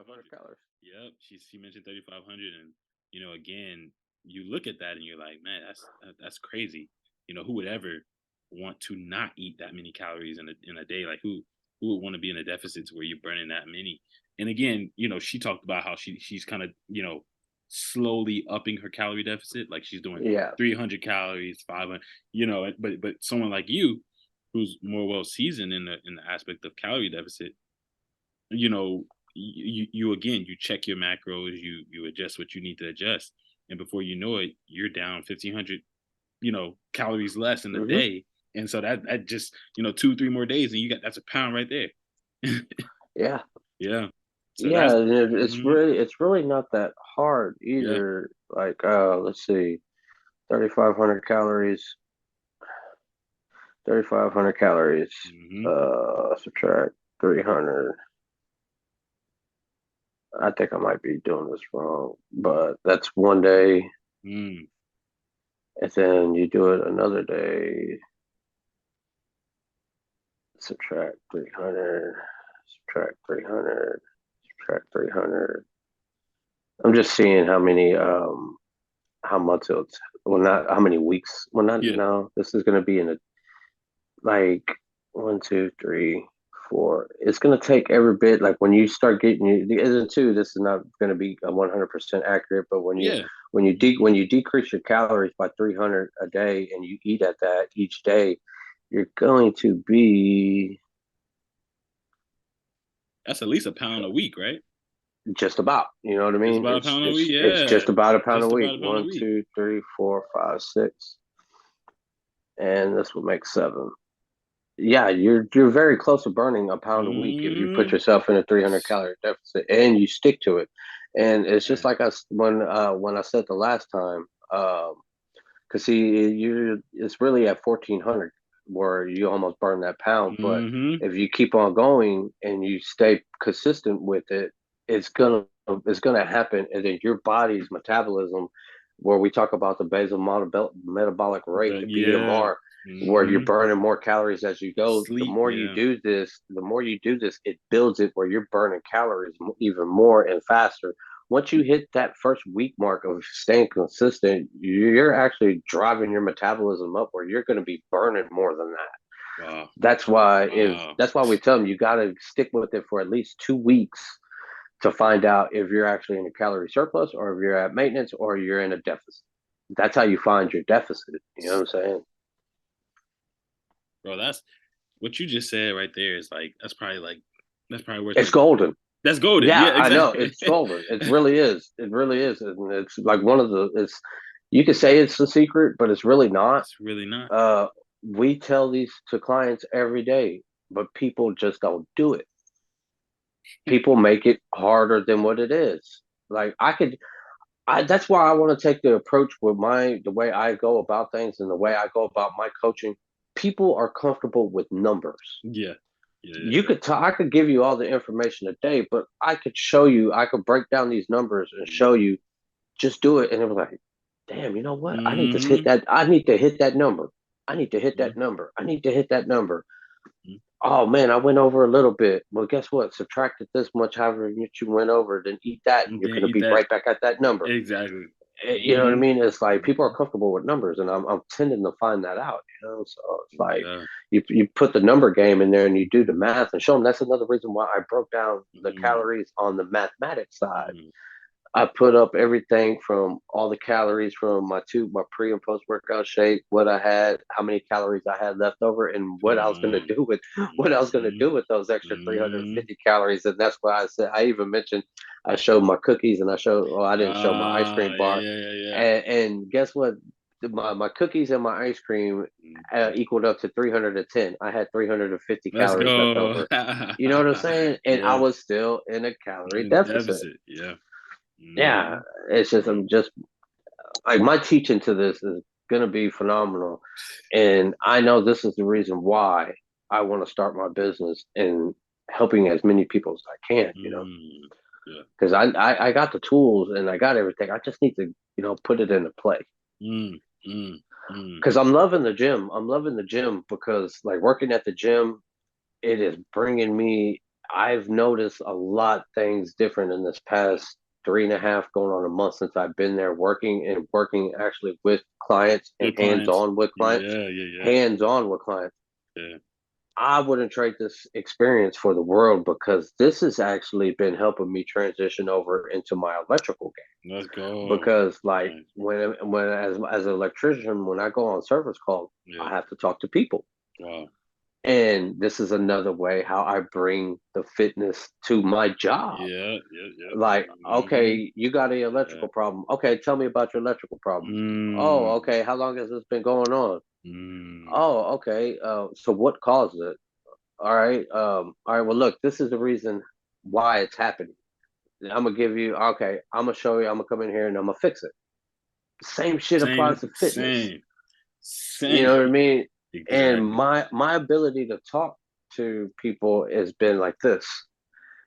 3,500 3,500. calories. Yep, she mentioned 3,500, and again, you look at that and you're like, man, that's crazy. Who would ever want to not eat that many calories in a day? Like who would want to be in a deficit to where you're burning that many? And again, she talked about how she's kind of slowly upping her calorie deficit. Like she's doing Yeah. 300 calories, 500. But someone like you, who's more well seasoned in the aspect of calorie deficit, you know, you again, you check your macros, you adjust what you need to adjust, and before you know it, you're down 1,500, calories less in a Hmm. day, and so that just 2 3 more days, and that's a pound right there. Yeah. Yeah. So Yeah. that's And mhm, it's really not that hard yeah. either. Like, let's see, 3,500 calories, 3,500 calories, Hmm. subtract 300. I think I might be doing this wrong, but that's one day. Mm. And then you do it another day, subtract 300, subtract 300, subtract 300. I'm just seeing how much it's, well, not how many weeks. Well, not, Yeah. no, this is going to be in a, like, one, two, three, four. It's going to take every bit, like when you start getting, the other two, this is not going to be a 100% accurate, but Yeah. when you decrease your calories by 300 a day and you eat at that each day, you're going to be That's at least a pound a week, right? just about, you know what I It's mean? about a pound a week. It's Yeah. just about a pound a Just week. about a pound a One, week. two, three, four, five, six, and this will make seven. Yeah, you're very close to burning a pound a week if you put Mm. yourself in a 300-calorie deficit and you stick to it. And it's just Yeah. like us when I said the last time, because see, you it's really at 1,400 where you almost burn that pound. But Hmm. if you keep on going and you stay consistent with it, it's gonna happen, and then your body's metabolism, where we talk about the basal metabolic rate, But the yeah. BMR, where you're Hmm. burning more calories as you go. Sleep. Yeah. The more you do this, it builds it where you're burning calories even more and faster. Once you hit that first week mark of staying consistent, you're actually driving your metabolism up where you're going to be burning more than that. Wow. Wow. That's why we tell them you got to stick with it for at least 2 weeks to find out if you're actually in a calorie surplus or if you're at maintenance or you're in a deficit. That's how you find your deficit. You know what I'm saying? Bro, that's what you just said right there is like that's probably worth It's the golden. that's golden. Yeah, Yeah, I know exactly. it's golden. It really is. It really is, and it's like one of the. It's you could say it's the secret, but it's really not. It's really not. Uh, we tell these to clients every day, but people just don't do it. People make it harder than what it is. Like I that's why I want to take the approach with the way I go about things and the way I go about my coaching. People are comfortable with numbers. Yeah. Yeah, yeah, You yeah. could I could give you all the information today, but I could show you, I could break down these numbers and show you, just do it. And it was like, damn, you know what? Mhm. I need to hit that number. I need to hit Yeah. that number. I need to hit that number. Mhm. Oh man, I went over a little bit. Well, guess what? Subtracted this much, however much you went over, then eat that, and And you're then going to eat be that right back at that number. exactly. You know what I Mhm. mean? It's like people are Mhm. comfortable with numbers, and I'm tending to find that out. So it's like Yeah. you put the number game in there and you do the math and show them. That's another reason why I broke down the Mhm. calories on the mathematics side. Mhm. I put up everything from all the calories from my pre and post workout shake, what I had, how many calories I had left over, and what Come I was going to on. do with Mhm. those extra Mhm. 350 calories. And that's why I said I even mentioned I showed my cookies and I showed, well, I didn't show my ice cream Yeah, bar, yeah, yeah, yeah. and guess what? My cookies and my ice cream Mhm. equaled up to 310. I had 350 Let's calories left go. over. You know what I'm saying? And I Yeah. was still in a calorie In a deficit. deficit. Yeah. Yeah, Mhm. it's just Mhm. I'm just like my teaching to this is gonna be phenomenal, and I know this is the reason why I want to start my business and helping as many people as I can. Mm. Yeah. Because I got the tools and I got everything. I just need to put it into play. Mm. Mm. Mm. Because I'm loving the gym. I'm loving the gym because like working at the gym, it is bringing me. I've noticed a lot things different in this past 3.5 going on a month since I've been there working and working actually with clients and With clients. Yeah, yeah, hands on with clients. yeah. I wouldn't trade this experience for the world because this has actually been helping me transition over into my electrical game. Let's go. Because like Nice. when as an electrician, when I go on service calls, I Yeah. have to talk to people. Wow. And this is another way how I bring the fitness to my job. Yeah, yeah, yeah. Like, Mm-hmm. okay, you got an Yeah. electrical problem. Okay, tell me about your electrical problem. Oh, Mm. okay. How long has this been going on? Mm. Oh, okay. So what caused it? All right. All right. Well, look, this is the reason why it's happening. I'm gonna give you. Okay, I'm gonna show you. I'm gonna come in here and I'm gonna fix it. Same shit Same, applies to fitness. same, You same. know what I mean? And Exactly. my ability to talk to people has been like this.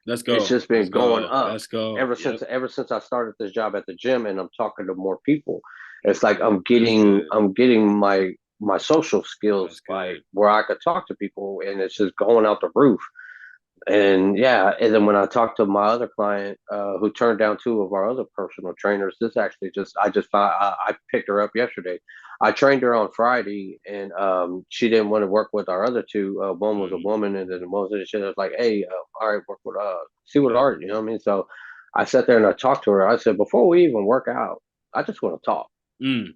Let's It's go. just Let's been going go. up Let's go. Yep. ever since I started this job at the gym and I'm talking to more people. It's like That's good. I'm getting my social skills That's like good. where I could talk to people and it's just going out the roof. And yeah, and then when I talked to my other client, who turned down two of our other personal trainers, this actually just I just found I picked her up yesterday. I trained her on Friday, and she didn't want to work with our other two. One was a Mm. woman, and then one was a shit. I was like, hey, all right, work with see what Yeah. art, you know what I mean? So I sat there and I talked to her. I said, before we even work out, I just want to talk. Mm.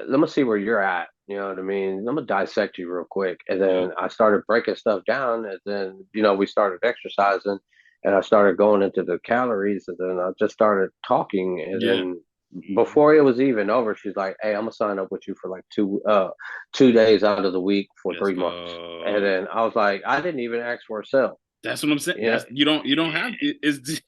Let me see where you're at. You know what I mean? I'm gonna dissect you real quick. And Yep. then I started breaking stuff down. And then, we started exercising and I started going into the calories. And then I just started talking. And Yeah. then Hmm. before it was even over, she's like, hey, I'm gonna sign up with you for like 2 days out of the week for Let's 3 months. And go. then I was like, I didn't even ask for a sale. That's what I'm saying. Yeah. That's you don't have it's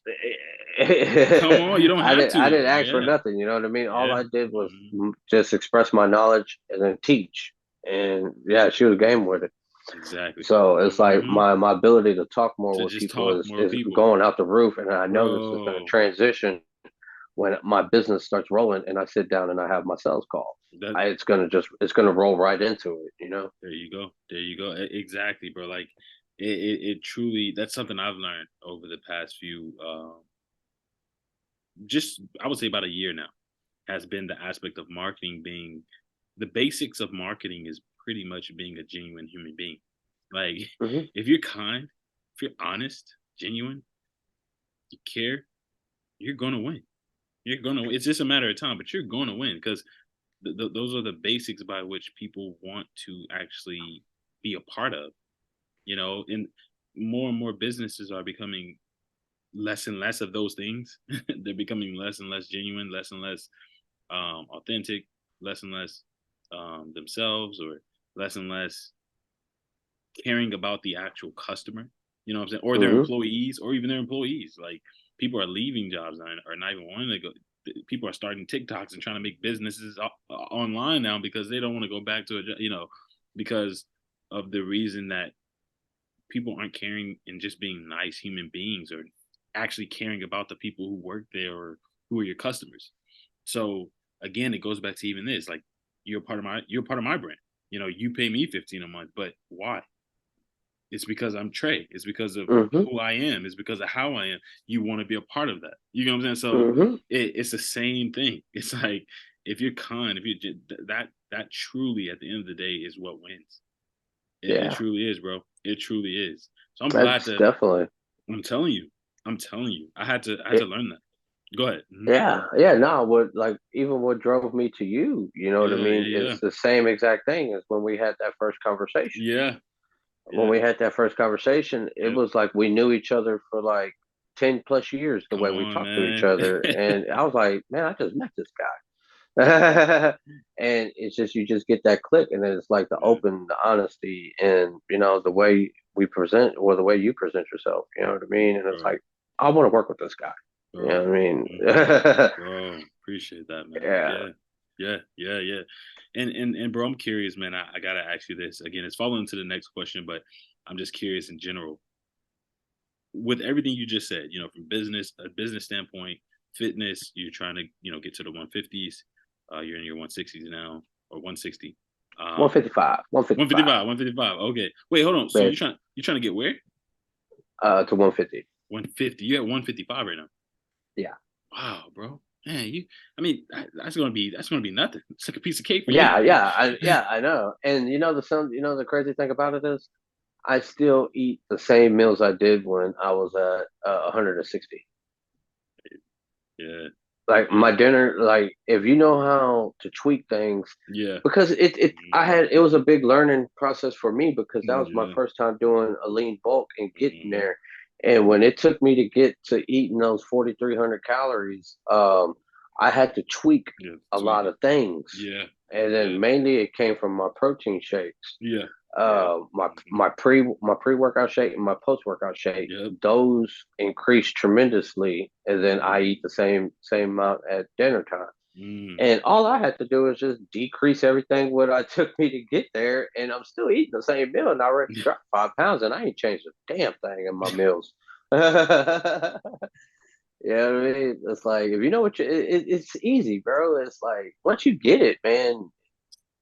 come on, you don't have I to. didn't ask for Yeah. nothing. You know what I mean? All Yeah. I did was Hmm. just express my knowledge and then teach. And yeah, she was game with it. Exactly. So it's like Hmm. my ability to talk more To with just people talk more is people. going out the roof. And I know this is going to Bro. transition when my business starts rolling and I sit down and I have my sales calls. That It's gonna roll right into it. there you go. There you go. Exactly, bro. Like it truly that's something I've learned over the past few just I would say about a year now has been the aspect of marketing being the basics of marketing is pretty much being a genuine human being. Like Hmm. if you're kind, if you're honest, genuine, you care, you're gonna win. You're gonna. It's just a matter of time, but you're gonna win because those are the basics by which people want to actually be a part of. And more and more businesses are becoming less and less of those things. They're becoming less and less genuine, less and less authentic, less and less themselves, or less and less caring about the actual customer. You know what I'm saying? Or their Hmm. employees, or even their employees. Like people are leaving jobs now or not even wanting to go. People are starting TikToks and trying to make businesses online now because they don't want to go back to because of the reason that people aren't caring and just being nice human beings or actually caring about the people who work there or who are your customers. So again, it goes back to even this, like you're part of my brand. You pay me 15 a month, but why? It's because I'm Trey. It's because of Hmm. who I am. It's because of how I am. You want to be a part of that. You know what I'm saying? So Hmm. it's the same thing. It's like if you're kind, if you that truly at the end of the day is what wins. It Yeah, truly is, bro. It truly is. So I'm glad that's to. definitely I'm telling you. I'm telling you. I had to it. learn that. Go ahead. Hmm. Yeah, yeah, no, what like even what drove me to you, you know what I Yeah, mean, yeah, yeah, is the same exact thing as when we had that first conversation. yeah, When yeah. we had that first conversation, it Yep. was like we knew each other for like 10 plus years the Come way we on, talked to each man. other. And I was like, man, I just met this guy. And it's just you just get that click and then it's like Yeah, the honesty and the way we present or the way you present yourself, you know what I mean? And it's bro, like, I want to work with this guy. You know bro. what I mean? Hmm. Bro, appreciate that, man. Yeah. Yeah, yeah, yeah, yeah. And bro, I'm curious, man. I gotta ask you this again. It's following to the next question, but I'm just curious in general. With everything you just said, from a business standpoint, fitness, you're trying to, get to the 150s. You're in your 160s now, or 160. Um, 155. 155. 155, 155. Okay. Wait, hold on. So Man, you're trying to get where? To 150. 150. You're at 155 right now. Yeah. Wow, bro. Man, you. I mean, that's gonna be nothing. It's like a piece of cake for you. Yeah, I know. And the crazy thing about it is, I still eat the same meals I did when I was at 160. Yeah, Like yeah, my dinner, like if you know how to tweak things, yeah, because it was a big learning process for me because that was my yeah. first time doing a lean bulk and getting Hmm. there. And when it took me to get to eating those 4,300 calories, I had to tweak Yeah, a tweak lot it. of things. Yeah, And yeah, then mainly it came from my protein shakes. yeah, yeah. Hmm. My pre workout shake and my post workout shake, Yep. those increased tremendously, and then I Mm, eat the same amount at dinner time. mm. And all I had to do is just decrease everything what I took me to get there, and I'm still eating the same meal, and I already dropped 5 pounds, and I ain't changed a damn thing in my meals. Yeah, you know what I mean, it's like if you know it's easy, bro. It's like once you get it, man,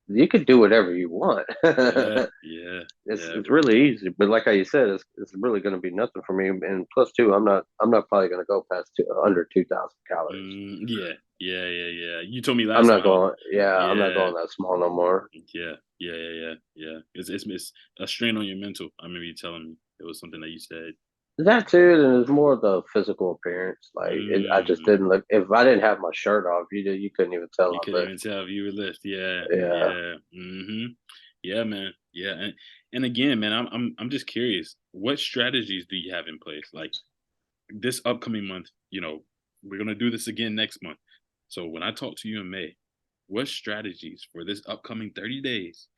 you could do whatever you want. Yeah, yeah, yeah. It's really easy, but like how you said, it's really going to be nothing for me. And plus, two, I'm not probably going to go past under 2,000 calories. Yeah, yeah, yeah, yeah. You told me I'm last not time. going. Yeah, I'm not Yeah, going that small no more. yeah, yeah, yeah, yeah, yeah. It's a strain on your mental. I remember you telling me it was something that you said. That too, and it's more of the physical appearance. I just Mm. didn't look. If I didn't have my shirt off, you couldn't even tell You I couldn't lift. even tell if you were lift. Yeah, Yeah. yeah. Yeah, man. Yeah, and again, man, I'm just curious. What strategies do you have in place? Like this upcoming month, we're gonna do this again next month. So when I talk to you in May, what strategies for this upcoming 30 days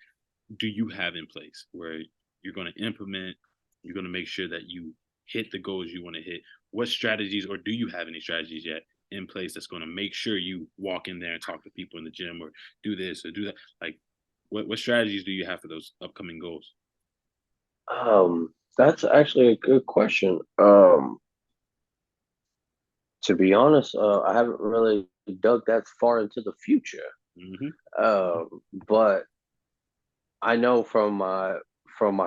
do you have in place where you're gonna implement, you're gonna make sure that you hit the goals you want to hit? What strategies, or do you have any strategies yet in place that's gonna make sure you walk in there and talk to people in the gym or do this or do that? Like what strategies do you have for those upcoming goals? That's actually a good question. To be honest, I haven't really dug that far into the future. Hmm. But I know from my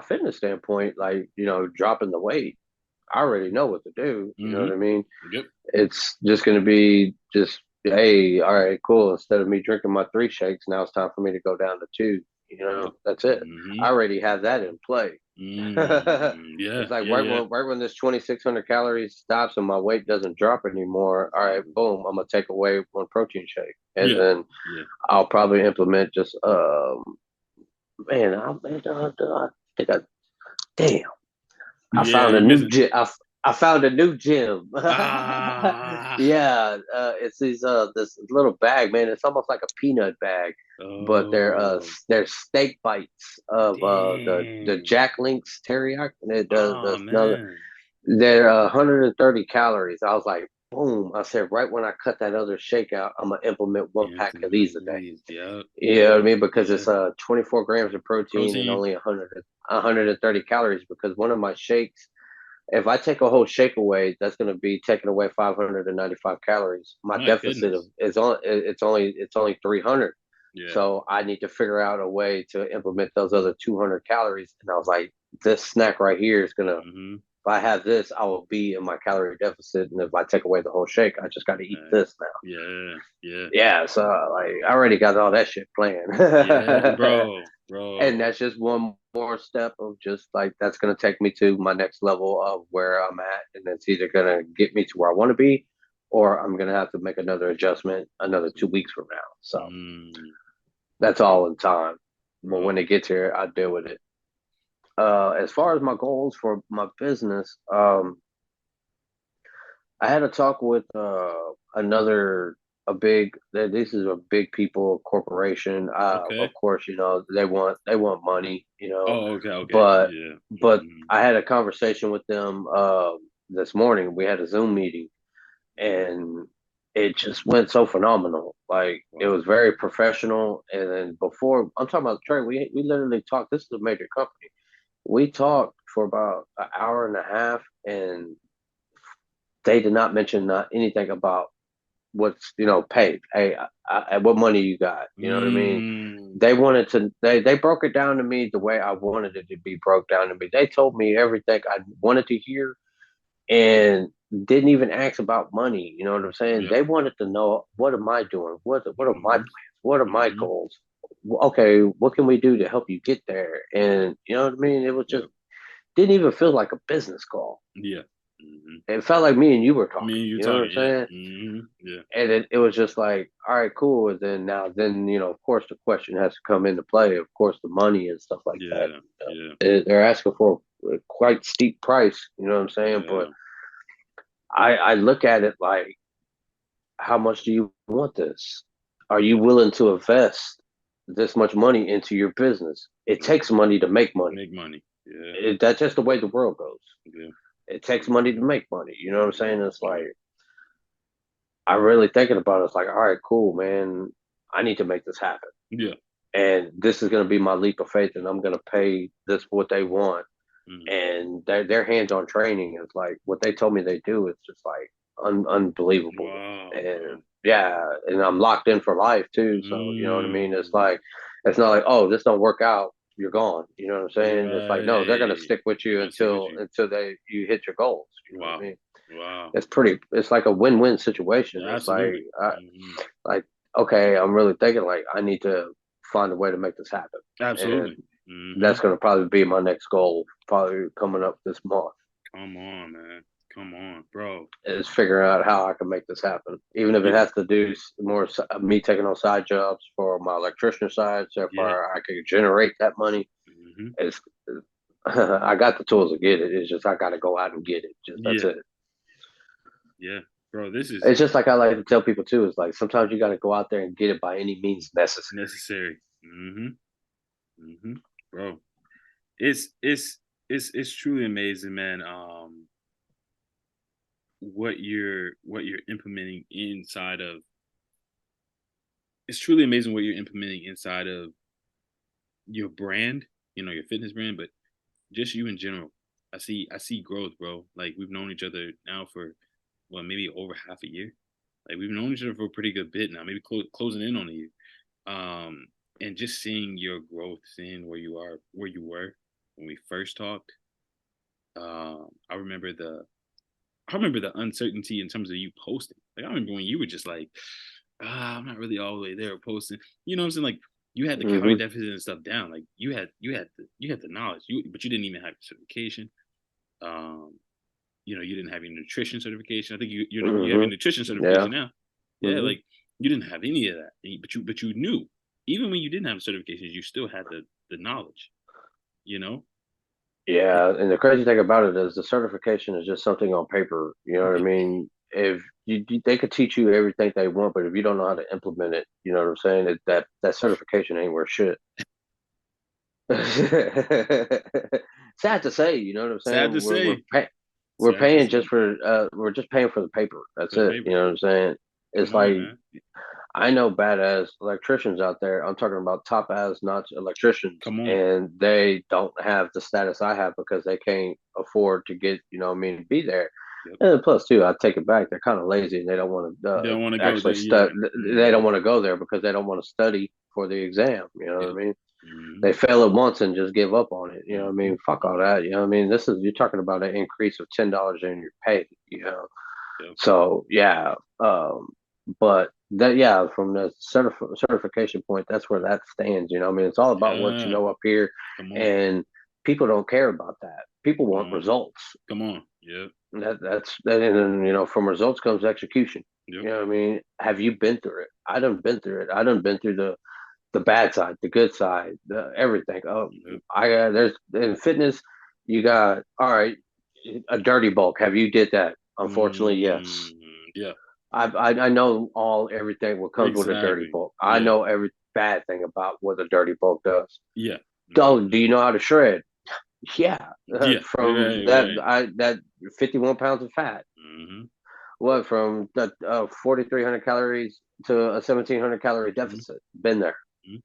fitness standpoint, like dropping the weight, I already know what to do. You know what I Hmm. mean? Yep. It's just going to be just, hey, all right, cool. Instead of me drinking my three shakes, now it's time for me to go down to two. Yep. That's it. I Hmm. already have that in play. Yeah. It's like Yeah. Yeah. right when this 2,600 calories stops and my weight doesn't drop anymore. All right, boom, I'm gonna take away one protein shake, and Yeah. then Yeah. I'll probably implement just man, I think I damn. I Yeah. found a You new missing? gym. I found a new gym. Ah. Yeah, it's this little bag, man. It's almost like a peanut bag, but Oh. they're steak bites of the Dang. Jack Links teriyaki. Oh man. They're 130 calories. I was like, boom. I said right when I cut that other shake out, I'm gonna implement one pack of these a day. Anthony's. Yep. You know Yep. what I mean? Because Yeah. it's 24 grams of protein and Protein. only 130 calories. Because one of my shakes, if I take a whole shake away, that's going to be taking away 595 calories. My My deficit goodness. is on. It's only 300. Yeah. So I need to figure out a way to implement those other 200 calories. And I was like, this snack right here is gonna. Hmm. If I have this, I will be in my calorie deficit. And if I take away the whole shake, I just got to eat this now. Yeah. Yeah. Yeah, so like I already got all that shit planned. Yeah, bro. And Bro. that's just one more step of just like that's going to take me to my next level of where I'm at, and it's either going to get me to where I want to be, or I'm going to have to make another adjustment another 2 weeks from now. So Mm, that's bro. all in time. But when Bro. it gets here, I deal with it. As far as my goals for my business, I had a talk with another a big. This is a big people corporation. Of Okay. course, they want money, Oh, okay, okay. but Yeah. but Mhm. I had a conversation with them this morning. We had a Zoom meeting, Mhm. and it just went so phenomenal. Like it Wow. was very professional. And then before I'm talking about trade, we literally talked. This is a major company. We talked for about an hour and a half, and they did not mention not anything about what's paid. Hey, what money you got? You know what I mean? Mm. They wanted to. They broke it down to me the way I wanted it to be broke down to me. They told me everything I wanted to hear, and didn't even ask about money. You know what I'm saying? Yeah. They wanted to know, what am I doing? What are my Mm-hmm. plans? What are my Mm-hmm. goals? Okay, what can we do to help you get there? And you know what I mean? It was just Yep. didn't even feel like a business call. Yeah. Mm-hmm. It felt like me and you were Me talking. and you You know what I'm talking. Yeah. saying? Mm-hmm. Yeah. And it was just like, all right, cool. And then of course, the question has to come into play. Of course, the money and stuff like that. Yeah. Yeah. They're asking for a quite steep price. You know what I'm saying? But Yeah. I look at it like, how much do you want this? Are you willing to invest this much money into your business? It Yep. takes money to make money. Make money. Yeah. That's just the way the world goes. Yeah. It takes money to make money. You know what I'm saying? It's like, Yeah. I'm really thinking about it. It's like, all right, cool, man. I need to make this happen. Yeah. And this is going to be my leap of faith. And I'm going to pay this what they want. Mm. And their hands-on training is like what they told me they do. It's just like unbelievable. Wow. And Wow. yeah, and I'm locked in for life too. So you know what I mean. It's Mm. like, it's not like, oh, this don't work out, you're gone. You know what I'm saying? It's like, no, they're gonna Right. stick with you Gonna stick with until you. you hit your goals. You know what I Wow. mean? Wow. It's pretty. It's like a win-win situation. Yeah, It's like, absolutely. Hmm. like, okay, I'm really thinking like I need to find a way to make this happen, and Absolutely. Hmm. that's gonna probably be my next goal, probably coming up this month. Come on, man. Come on, bro. Is figuring out how I can make this happen, even if it Yeah. has to do more me taking on side jobs for my electrician side, so Yeah. far I can generate that money. Hmm. It's I got the tools to get it. It's just I got to go out and get it. Just that's Yeah. it. Yeah. Bro, this is It's just like I like to tell people too. It's like sometimes you got to go out there and get it by any means necessary. necessary. Hmm. Hmm. Bro, it's it's truly amazing, man. What you're implementing inside of it's truly amazing what you're implementing inside of your brand, your fitness brand, but just you in general. I see growth, bro. Like we've known each other now for maybe over half a year. Like we've known each other for a pretty good bit now, maybe closing in on a year. Um, and just seeing your growth, seeing where you were when we first talked. I remember the uncertainty in terms of you posting. Like I remember when you were just like, I'm not really all the way there posting. You know what I'm saying? Like you had the calorie Hmm. deficit and stuff down. Like you had the knowledge. But you didn't even have certification. Um, you didn't have your nutrition certification. I think you have Hmm. your nutrition Yeah. certification now. Yeah, Hmm. like you didn't have any of that, but you knew. Even when you didn't have certifications, you still had the knowledge. You know. Yeah, and the crazy thing about it is the certification is just something on paper. You know what I mean? If they could teach you everything they want, but if you don't know how to implement it, you know what I'm saying? That certification ain't worth shit. Sad to say, you know what I'm Sad to saying? say. We're Sad to paying say. we're just paying for the paper. That's For the it. You paper. know what I'm saying? Come It's on, like man. I know badass electricians out there. I'm talking about top ass notch electricians, Come on. and they don't have the status I have because they can't afford to get, you know what I mean, be there. Yep. And plus, too, I take it back. They're kind of lazy and they don't want to Don't want to go actually there. Yeah. study. They don't Hmm. want to go there because they don't want to study for the exam. You know what I Yep. mean? Hmm. They fail it once and just give up on it. You know what I Hmm. mean? Fuck all Hmm. that. You know what I mean? You're talking about an increase of $10 in your pay. You know, Yep. so yeah, but that yeah, from the certification point, that's where that stands. You know, I mean, it's all about what you Yeah. know up here, Come on. and people don't care about that. People Come want on. results. Come on. Yep. And then, from results comes execution. Yep. You know what I mean? Have you been through it? I done been through it. I done been through the bad side, the good side, the everything. Yep. There's in fitness, you got all right, a dirty bulk. Have you did that? Unfortunately, yes. Yeah. I know everything what comes with a dirty Exactly. bulk. I Yeah. know every bad thing about what a dirty bulk does. Yeah. Do Hmm. you know how to shred? Yeah, Yeah. from Right. Right. that 51 pounds of fat. Hmm. What from that 4,300 calories to a 1,700 calorie Hmm. deficit? Been there. Hmm.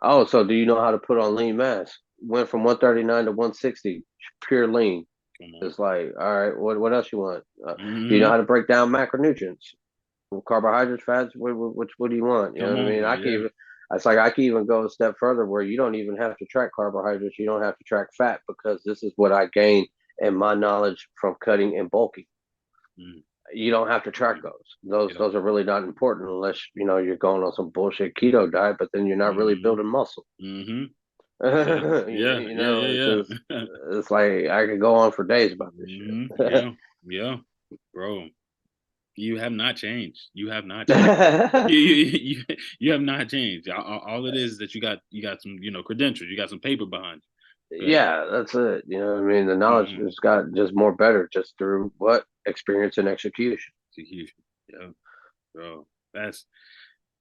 Oh, so do you know how to put on lean mass? Went from 139 to 160, pure lean. Come on. It's like, all right, what else you want? Do you know Hmm. how to break down macronutrients? carbohydrates, fats. What do you want? You know Come what I on, mean? bro. I can Yeah. even. It's like I can even go a step further where you don't even have to track carbohydrates. You don't have to track fat because this is what I gained in my knowledge from cutting and bulking. Mm, You don't have to track mm, those. Those yep. those are really not important unless you're going on some bullshit keto diet, but then you're not really Mm-hmm. building muscle. Mm-hmm. Yep. Yeah. Yeah. It's Yeah. just Yeah. it's like I could go on for days about this Mm-hmm. shit. Yeah. Yeah. Bro, you have not changed. You have not changed. You have not changed. All it is that you got some credentials. You got some paper behind you. But Yeah, that's it. You know what I mean? The knowledge mm-hmm. has got just more better just through what? Experience and execution. Execution. Yeah, bro. That's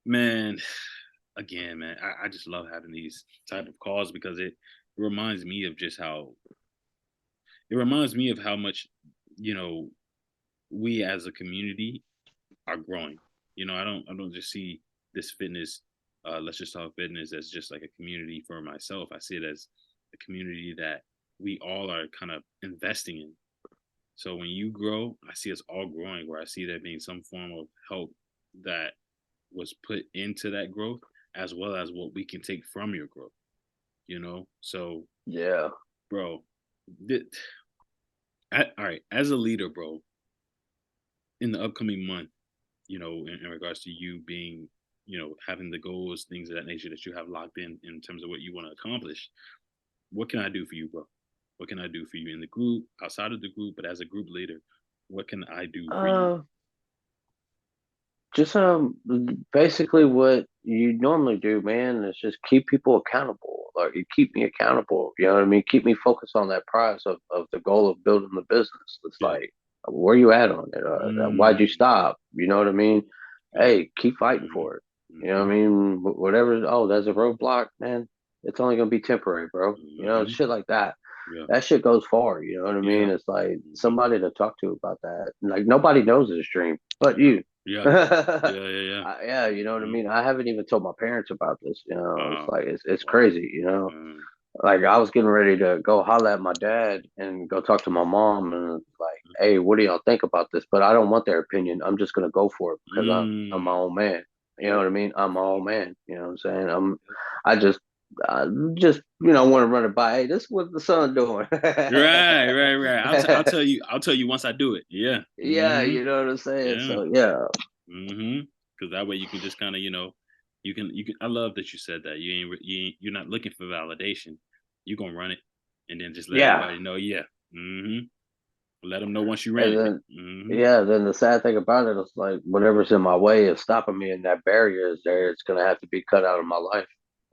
man. Again, man. I just love having these type of calls because it reminds me of just how it reminds me of how much you know we as a community are growing. I don't just see this fitness, let's just talk fitness as just like a community for myself. I see it as a community that we all are kind of investing in. So when you grow, I see us all growing where I see there being some form of help that was put into that growth as well as what we can take from your growth. So Yeah. bro, th- all right, as a leader, bro, in the upcoming month, in regards to you being, having the goals, things of that nature that you have locked in terms of what you want to accomplish. What can I do for you, bro? What can I do for you in the group, outside of the group, but as a group leader, what can I do for you? Uh, just basically what you normally do, man, is just keep people accountable. Like you keep me accountable. You know what I mean? Keep me focused on that prize of the goal of building the business. It's Yeah. like, where you at on it? Why'd you Mm, stop? You know what I mean? yeah. Hey, keep fighting Mm-hmm. for it. You know what I Mm-hmm. mean? Whatever. Oh, there's a roadblock, man. It's only gonna be temporary, bro. Mm-hmm. Shit like that. Yeah. That shit goes far. You know what I mean? Yeah. It's like Mm-hmm. somebody to talk to about that. Like nobody knows this dream but Yeah. you. Yeah. Yeah. Yeah. Yeah. Yeah, you know what I Mm-hmm. mean. I haven't even told my parents about this. It's Wow. like it's Wow. crazy. Mm-hmm. Like I was getting ready to go holler at my dad and go talk to my mom and like, hey, what do y'all think about this? But I don't want their opinion. I'm just gonna go for it because I'm my Mm. own man. You know Yep. what I mean? I'm my Yep. own man. You know what I'm saying? Yep. I just I just want to run it by. Hey, this is what the son doing. Right, right, right. I'll tell you. I'll tell you once I do it. Yeah. Yeah, Mm-hmm. you know what I'm saying. Yeah. So yeah, Mm-hmm. Because that way you can just kind of, you can. I love that you said that. You're not looking for validation. You gonna run it, and then just let yeah. everybody know. Yeah. Mm-hmm. Let them know once you ran And it. then, Mm-hmm. yeah, then the sad thing about it is like whatever's in my way of stopping me and that barrier is there, it's gonna have to be cut out of my life.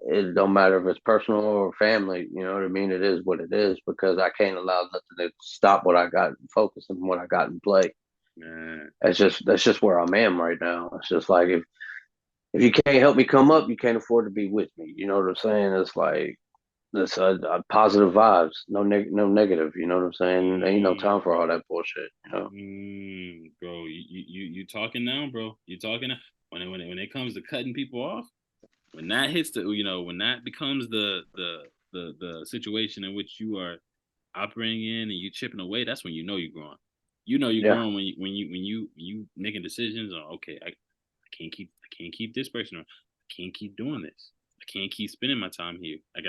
It don't matter if it's personal or family, you know what I mean? It is what it is because I can't allow nothing to stop what I got in focus and what I got in play. Man. That's just where I'm at right now. It's just like if you can't help me come up, you can't afford to be with me. You know what I'm saying? It's like it's positive vibes, no negative. You know what I'm saying? Ain't no time for all Mm-hmm. that bullshit. Bro, you talking now, bro? You talking now? When it comes to cutting people off, when that hits when that becomes the situation in which you are operating in and you chipping away, that's when you know you're growing. You know you're Yeah. growing when you making decisions on, okay, I can't keep this person, or I can't keep doing this. I can't keep spending my time here. I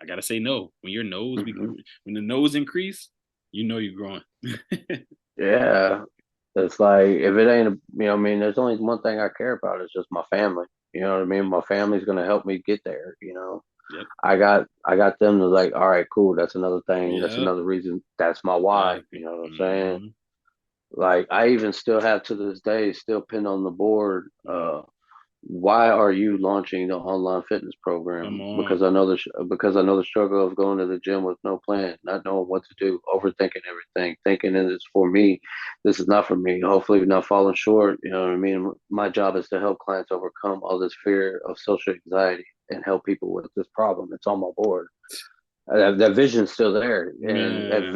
gotta say no. When your nose Hmm. when the nose increase, you know you're growing. Yeah. It's like if it ain't, I mean, there's only one thing I care about. It's just my family. You know what I mean? Yep. My family's gonna help me get there. Yep. I got them to like, all right, cool. That's another thing. That's Yep. another reason. That's my why. You Exactly. know what I'm saying? Mm-hmm. Like I even still have to this day still pinned on the board. Mm-hmm. Why are you launching the online fitness Come program? on. Because I know the struggle of going to the gym with no plan, not knowing what to do, overthinking everything, thinking that it's for me. This is not for me. Hopefully, not falling short. You know what I mean? My job is to help clients overcome all this fear of social anxiety and help people with this problem. It's on my board. That vision's still there, and Man.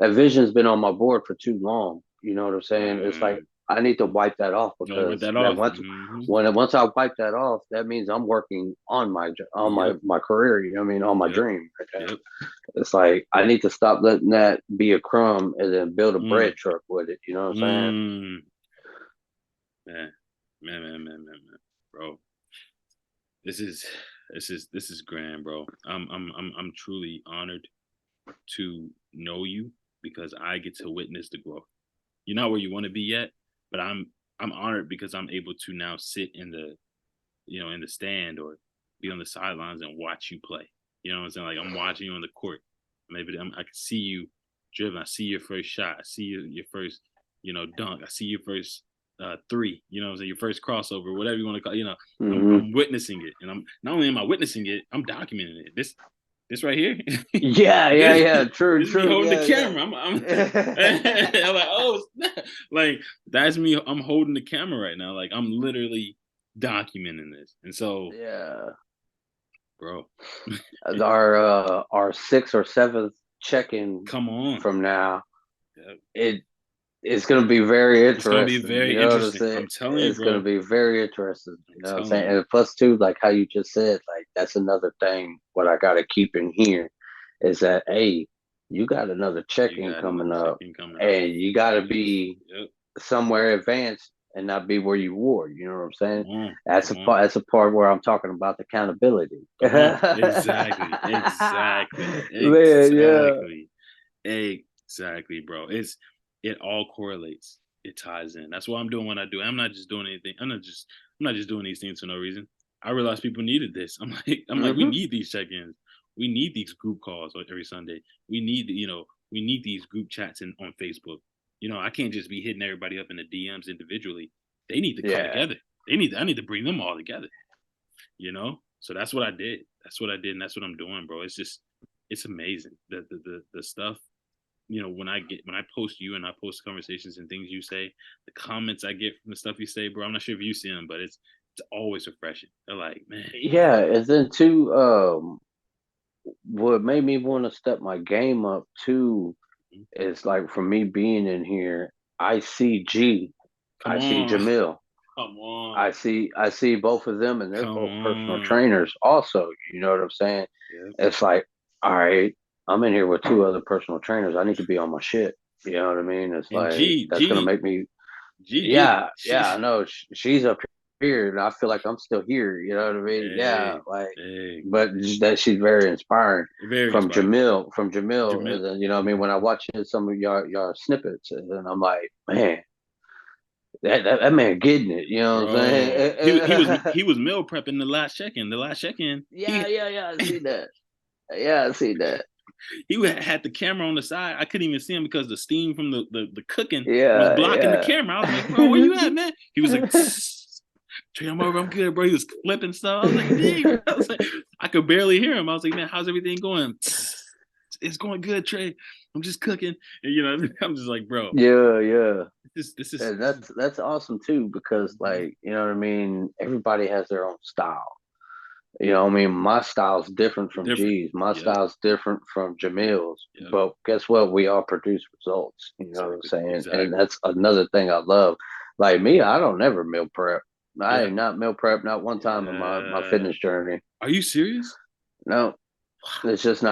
that vision's been on my board for too long. You know what I'm saying? It's like Man. I need to wipe that off Gotta wipe because that that off. once Mm-hmm. once I wipe that off, that means I'm working on my Yep. my career. You know what I mean? On my Yep. dream right now. Yep. It's like I need to stop letting that be a crumb and then build a Mm. bread truck with it. You know what I'm saying? Mm. Man. This is this is grand, bro. I'm truly honored to know you because I get to witness the growth. You're not where you want to be yet, but I'm honored because I'm able to now sit in the in the stand or be on the sidelines and watch you play. You know what I'm saying? Like I'm watching you on the court. Maybe I can see you driven. I see your first shot. I see your first dunk. I see your first three. You know what I'm saying? Your first crossover, whatever you want to call. Hmm. I'm witnessing it, and I'm not only am I witnessing it, I'm documenting it. This right here, Yeah, yeah, this yeah. True, this me true. holding the Yeah, camera. yeah. I'm like, oh, snap. Like that's me. I'm holding the camera right now. Like I'm literally documenting this, and so, Yeah. bro, Our sixth or seventh check-in come on. from now, Yeah. it it's going to be very It's gonna be interesting. very You know what I'm interesting. saying? I'm telling you, It's going to bro. be very interesting. I'm You know what I'm telling saying? you, And plus, too, like how you just said, like that's another thing. What I got to keep in here is that, hey, you got another you check-in got another coming up, check-in coming up. and you got to be Yep. somewhere advanced and not be where you were. You know what I'm saying? Come on. That's Come a on. part. That's a part where I'm talking about the accountability. Come on. Exactly. Exactly. Man, yeah, Exactly. Exactly, bro. It all correlates. It ties in. That's what I'm doing when I do. I'm not just doing anything. I'm not just doing these things for no reason. I realized people needed this. I'm like, we hmm, need these check-ins. We need these group calls every Sunday. We need we need these group chats on Facebook. I can't just be hitting everybody up in the DMs individually. They need to come yeah, together. I need to bring them all together. So that's what I did. That's what I did, and that's what I'm doing, bro. It's amazing. The stuff, when I post you and I post conversations and things you say, the comments I get from the stuff you say, bro. I'm not sure if you see them, but it's always refreshing. They're like, man, yeah. And then too, what made me want to step my game up too mhm, is like for me being in here, I see G, come I see on, Jamil, come on, I see both of them, and they're come both personal on. trainers. Also, you know what I'm saying? Yeah. It's like, all right, I'm in here with two other personal trainers. I need to be on my shit. You know what I mean? It's And like that's gonna make me. G, Yeah, yeah. I know she's up here, and I feel like I'm still here. You know what I mean? Yeah, hey, like, hey, but that she's very inspiring very inspiring. From Jamil, Jamil, and then you know what I mean. When I watch some of your snippets, and then I'm like, man, that man getting it. You know what I'm bro. saying? He was meal prepping the last check-in. The last check-in, Yeah, yeah, yeah. I see that. Yeah, I see that. he had the camera on the side. I couldn't even see him because the steam from the cooking was Yeah, blocking the yeah. camera. I was like, bro, where you at, man? He was like, Trey, I'm over. I'm good, bro. He was flipping stuff. I was like, dang, bro. I was like, I could barely hear him. I was like, man, how's everything going? It's going good, Trey. I'm just cooking. And, I'm just like, bro, Yeah, yeah. And this is that's awesome too because mhm. like, you know what I mean, everybody has their own style. You know what I mean? My style's different from Different. G's. My Yep. style's different from Jamil's. Yep. But guess what? We all produce results. You know what I'm Exactly. saying? And Exactly. that's another thing I love. Like me, I don't ever meal prep. I Yeah. ain't not meal prep not one time in my Yeah. fitness journey. Are you serious? No, it's just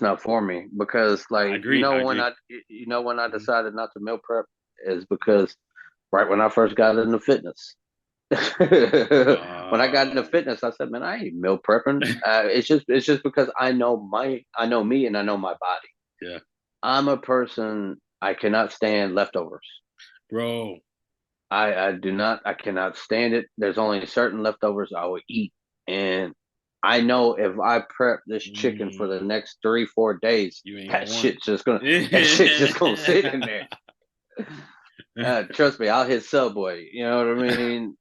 not for me because I like agree. I agree. when I Mhm. decided not to meal prep is because right when I first got into fitness. When I got into Uh, fitness, I said, "Man, I ain't meal prepping." It's just because I know me and I know my body. yeah, I'm a person I cannot stand leftovers. bro. I do not I cannot stand it. There's only certain leftovers I will eat, and I know if I prep this chicken for the Mm, next 3 4 days, you ain't gonna want. that shit's just gonna sit in there. Trust me, I'll hit Subway. You know what I mean?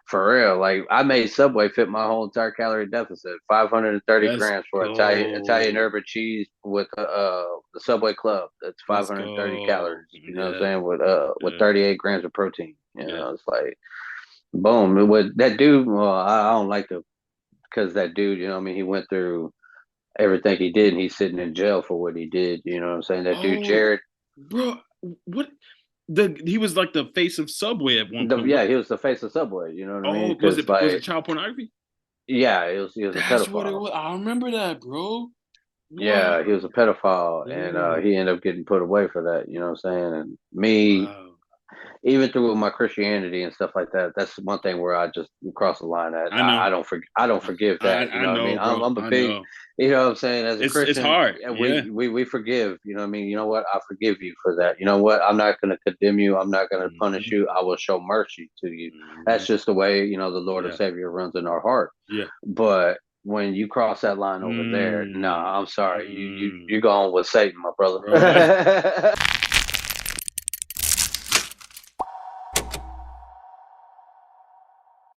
For real, like I made Subway fit my whole entire calorie deficit. 530 Let's grams for Italian go. herb and cheese with the Subway Club. That's Let's 530 go. calories. You know what I'm Yeah, saying? With yeah, 38 grams of protein. You yeah. know, it's like boom. With that dude, well, I don't like to because that dude. You know, what I mean, he went through everything he did, and he's sitting in jail for what he did. You know what I'm saying? That dude, Oh, Jared. bro, what? He was like the face of Subway at one point. What? Yeah, he was the face of Subway. You know what I mean? Oh, Because was it like, child pornography? yeah, he was a That's what it pedophile. was. I remember that, bro. Yeah, he Wow. was a pedophile, and Oh, he ended up getting put away for that. You know what I'm saying? And me, wow. even through my Christianity and stuff like that. That's one thing where I just cross the line at. I know. I don't forgive that. You I know what I mean? know, bro. I'm a I big, know. you know what I'm saying? As a It's Christian, hard. yeah, Yeah. we forgive. You know what I mean? You know what? I forgive you for that. You know what? I'm not going to condemn you. I'm not going to punish Hmm. you. I will show mercy to you. Hmm. That's just the way, you know, the Lord and Yeah. Savior runs in our heart. Yeah. But when you cross that line over there, Mm, nah, I'm sorry. mm, You're going with Satan, my bro, that's brother.